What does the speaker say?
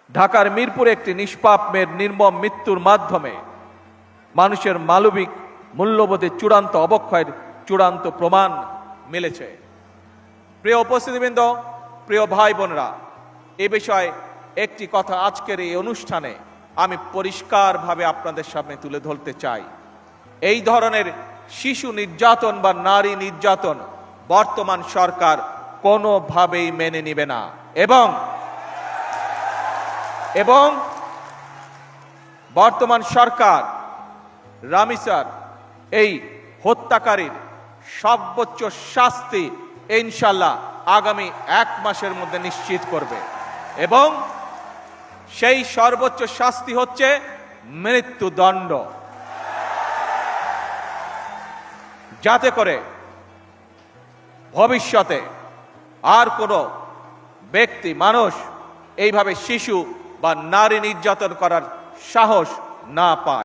ঢাকার মিরপুরে একটি নিষ্পাপ মেয়ের নির্মম মৃত্যুর মাধ্যমে মানুষের মানবিক মূল্যবোধের চূড়ান্ত অবক্ষয়ের চূড়ান্ত প্রমাণ মিলেছে। প্রিয় উপস্থিতিবৃন্দ, প্রিয় ভাই বোনেরা, এ বিষয়ে একটি কথা আজকের এই অনুষ্ঠানে আমি পরিষ্কারভাবে আপনাদের সামনে তুলে ধরতে চাই। এই ধরনের শিশু নির্যাতন বা নারী নির্যাতন বর্তমান সরকার কোনোভাবেই মেনে নিবে না এবং বর্তমান সরকার রামিসার এই হত্যাকারীর সর্বোচ্চ শাস্তি ইনশাআল্লাহ আগামী 1 মাসের মধ্যে নিশ্চিত করবে এবং সেই সর্বোচ্চ শাস্তি হচ্ছে মৃত্যুদণ্ড, যাতে করে ভবিষ্যতে আর কোনো ব্যক্তি মানুষ এইভাবে শিশু বা নারী নির্যাতন করার সাহস না পায়।